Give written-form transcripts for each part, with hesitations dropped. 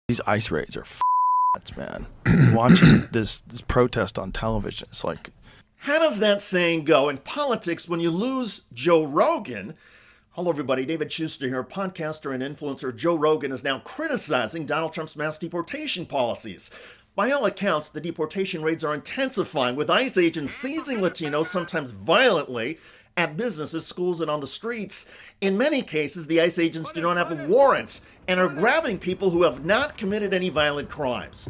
These ICE raids are man. Watching this protest on television, it's like... How does that saying go in politics when you lose Joe Rogan? Hello, everybody. David Shuster here, podcaster and influencer. Joe Rogan is now criticizing Donald Trump's mass deportation policies. By all accounts, the deportation raids are intensifying, with ICE agents seizing Latinos, sometimes violently, at businesses, schools, and on the streets. In many cases, the ICE agents do not have a warrant and are grabbing people who have not committed any violent crimes.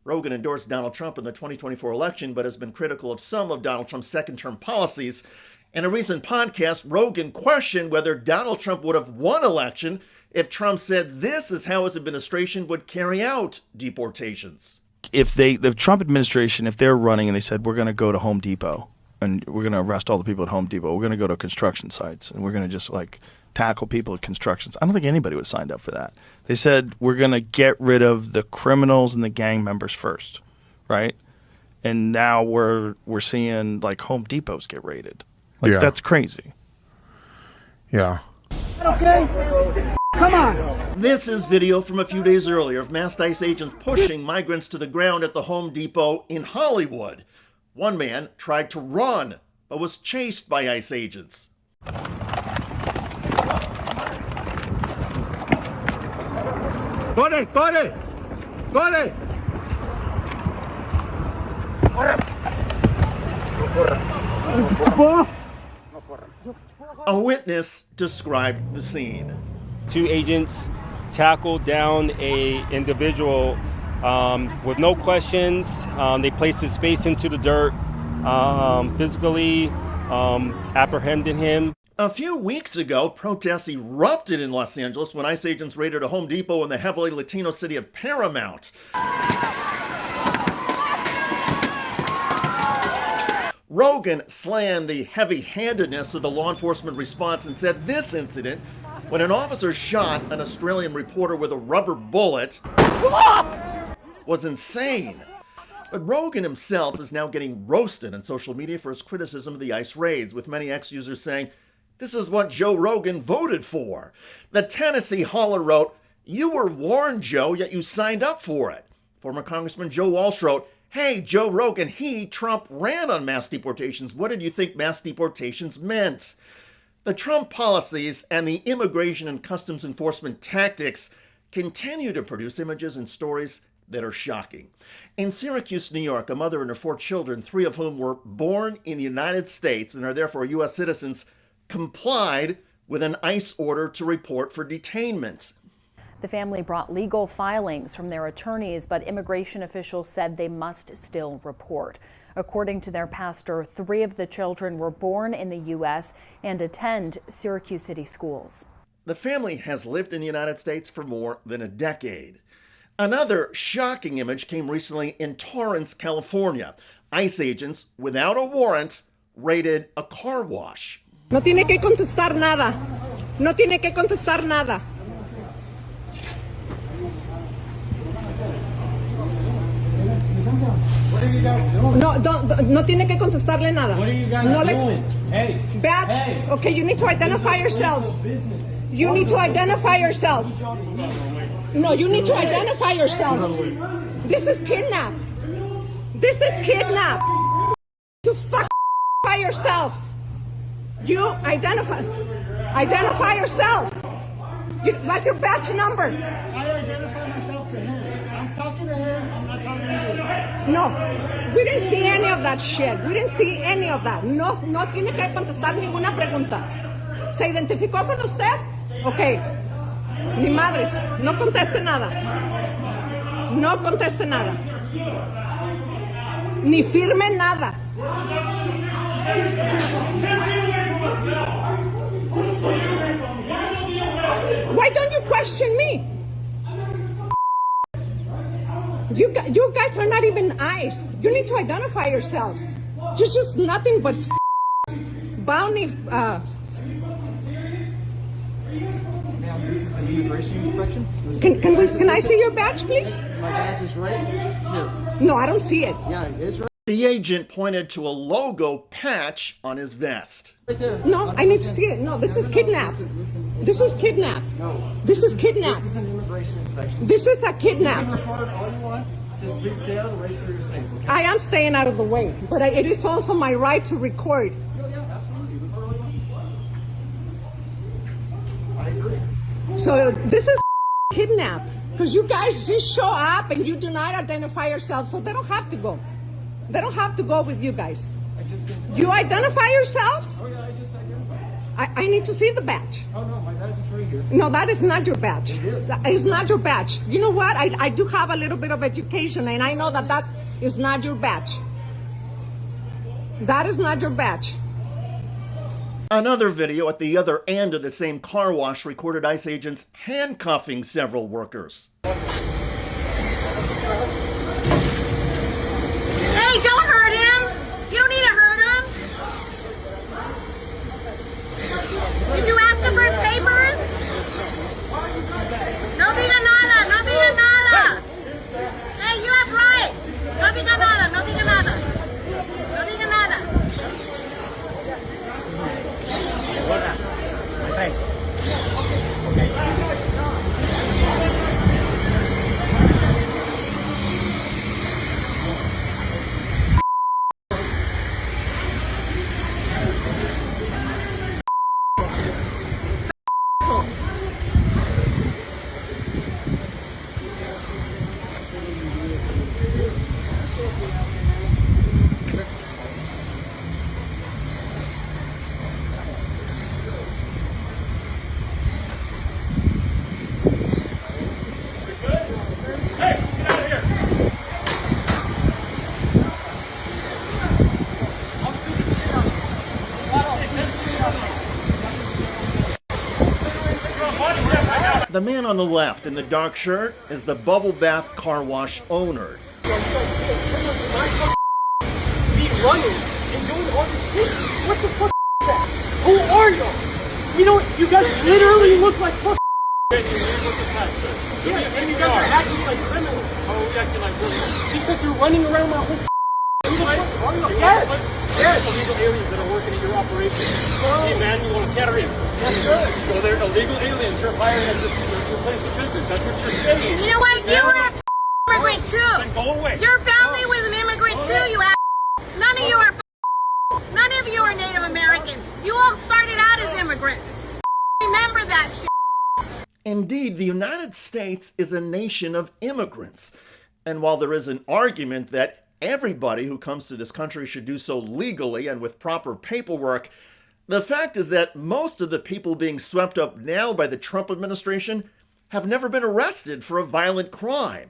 Rogan endorsed Donald Trump in the 2024 election, but has been critical of some of Donald Trump's second-term policies. In a recent podcast, Rogan questioned whether Donald Trump would have won election if Trump said this is how his administration would carry out deportations. If the Trump administration, if they're running and they said, we're going to go to Home Depot and we're going to arrest all the people at Home Depot, we're going to go to construction sites and we're going to just like tackle people at constructions. I don't think anybody would have signed up for that. They said, we're going to get rid of the criminals and the gang members first, right? And now we're seeing like Home Depots get raided. Like, that's crazy. Yeah. Okay. Come on. This is video from a few days earlier of masked ICE agents pushing migrants to the ground at the Home Depot in Hollywood. One man tried to run, but was chased by ICE agents. Corre, corre, corre. A witness described the scene. Two agents tackled down a individual with no questions. They placed his face into the dirt, physically apprehended him. A few weeks ago, protests erupted in Los Angeles when ICE agents raided a Home Depot in the heavily Latino city of Paramount. Rogan slammed the heavy-handedness of the law enforcement response and said this incident, when an officer shot an Australian reporter with a rubber bullet, was insane. But Rogan himself is now getting roasted on social media for his criticism of the ICE raids, with many ex-users saying, this is what Joe Rogan voted for. The Tennessee Holler wrote, you were warned, Joe, yet you signed up for it. Former Congressman Joe Walsh wrote, hey, Joe Rogan, Trump ran on mass deportations. What did you think mass deportations meant? The Trump policies and the immigration and customs enforcement tactics continue to produce images and stories that are shocking. In Syracuse, New York, a mother and her 4 children, 3 of whom were born in the United States and are therefore U.S. citizens, complied with an ICE order to report for detainment. The family brought legal filings from their attorneys, but immigration officials said they must still report. According to their pastor, 3 of the children were born in the U.S. and attend Syracuse City schools. The family has lived in the United States for more than a decade. Another shocking image came recently in Torrance, California. ICE agents, without a warrant, raided a car wash. No tiene que contestar nada. No tiene que contestar nada. What are you guys doing? No tiene que contestarle nada. What are you guys doing? Hey. Batch. Hey. Okay, you need to identify yourselves. You need to identify yourselves. No, you need to identify yourselves. This is kidnap. This is kidnap. To fuck yourselves. You identify yourselves. What's your batch number? I identify myself to him. I'm talking to him. I'm not talking to you. No, we didn't see any of that shit. We didn't see any of that. No tiene que contestar ninguna pregunta. ¿Se identificó con usted? Ok. Ni madres, no conteste nada. No conteste nada. Ni firme nada. Why don't you question me? You guys are not even ICE. You need to identify yourselves. You're just nothing but bounty. This is an immigration inspection. Can I see your badge, please? My badge is right here. No, I don't see it. Yeah, it is right. The agent pointed to a logo patch on his vest. No, I need to see it. No, this is kidnap. This is kidnap. No. This is kidnap. This is an immigration inspection. This is a You can kidnap. record it all you want. Just please stay out of the way so you're safe, okay? I am staying out of the way, but it is also my right to record. Yeah, absolutely. Record all you want. I agree. So this is kidnap because you guys just show up and you do not identify yourselves, so they don't have to go. They don't have to go with you guys. Do you identify yourselves? Oh, yeah, I just identified. I need to see the badge. Oh, no, my badge is right here. No, that is not your badge. It is. It's not your badge. You know what? I do have a little bit of education, and I know that that is not your badge. That is not your badge. Another video at the other end of the same car wash recorded ICE agents handcuffing several workers. Hey, don't hurt him! You don't need to hurt him! Did you ask him for his papers? No diga nada, no diga nada! Hey, you have rights! No diga nada, no diga nada! No diga nada! The man on the left in the dark shirt is the Bubble Bath car wash owner. Be running and doing all this shit. What the fuck is that? Who are you? You know, you guys literally look like fuck. Yeah, and you guys are acting like criminals. How are we acting like criminals? Because you're running around my whole Yes! Yes! Illegal aliens that are working at your operation. Hey man, you want to catering? That's good. So they're illegal aliens you're hiring at your place of business. That's what you're saying. You know what? You were an immigrant too! Then go away. Your family was an immigrant too, you ass. None of you are None of you are Native American. You all started out as immigrants. Remember that shit. Indeed, the United States is a nation of immigrants. And while there is an argument that everybody who comes to this country should do so legally and with proper paperwork, the fact is that most of the people being swept up now by the Trump administration have never been arrested for a violent crime.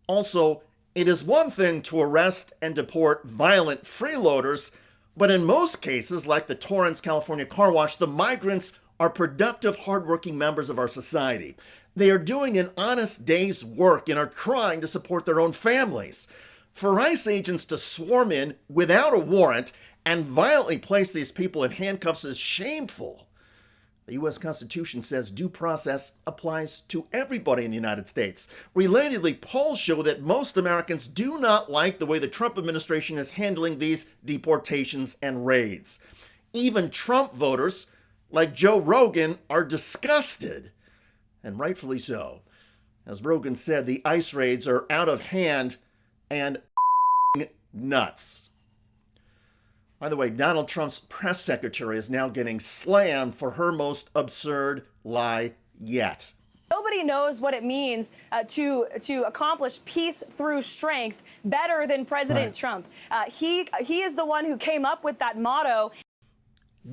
Also, it is one thing to arrest and deport violent freeloaders, but in most cases, like the Torrance, California car wash, the migrants are productive, hardworking members of our society. They are doing an honest day's work and are trying to support their own families. For ICE agents to swarm in without a warrant and violently place these people in handcuffs is shameful. The U.S. Constitution says due process applies to everybody in the United States. Relatedly, polls show that most Americans do not like the way the Trump administration is handling these deportations and raids. Even Trump voters, like Joe Rogan, are disgusted, and rightfully so. As Rogan said, the ICE raids are out of hand and nuts. By the way, Donald Trump's press secretary is now getting slammed for her most absurd lie yet. Nobody knows what it means to accomplish peace through strength better than President Trump. He is the one who came up with that motto.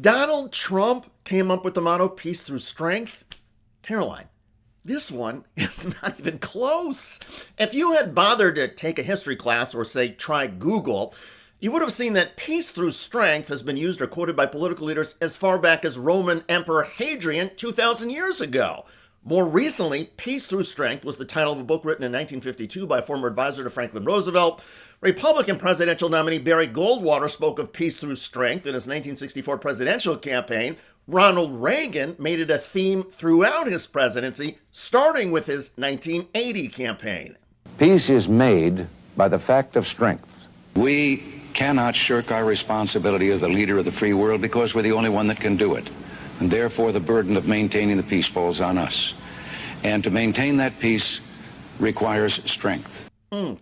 Donald Trump came up with the motto, peace through strength? Caroline, this one is not even close. If you had bothered to take a history class or, say, try Google, you would have seen that peace through strength has been used or quoted by political leaders as far back as Roman Emperor Hadrian 2,000 years ago. More recently, Peace Through Strength was the title of a book written in 1952 by a former advisor to Franklin Roosevelt. Republican presidential nominee Barry Goldwater spoke of peace through strength in his 1964 presidential campaign. Ronald Reagan made it a theme throughout his presidency, starting with his 1980 campaign. Peace is made by the fact of strength. We cannot shirk our responsibility as the leader of the free world because we're the only one that can do it. And therefore, the burden of maintaining the peace falls on us. And to maintain that peace requires strength.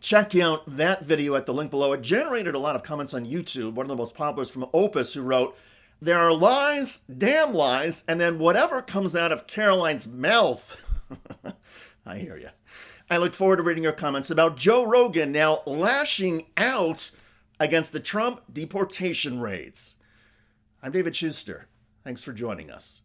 Check out that video at the link below. It generated a lot of comments on YouTube. One of the most popular is from Opus, who wrote, "There are lies, damn lies, and then whatever comes out of Caroline's mouth." I hear you. I look forward to reading your comments about Joe Rogan now lashing out against the Trump deportation raids. I'm David Shuster. Thanks for joining us.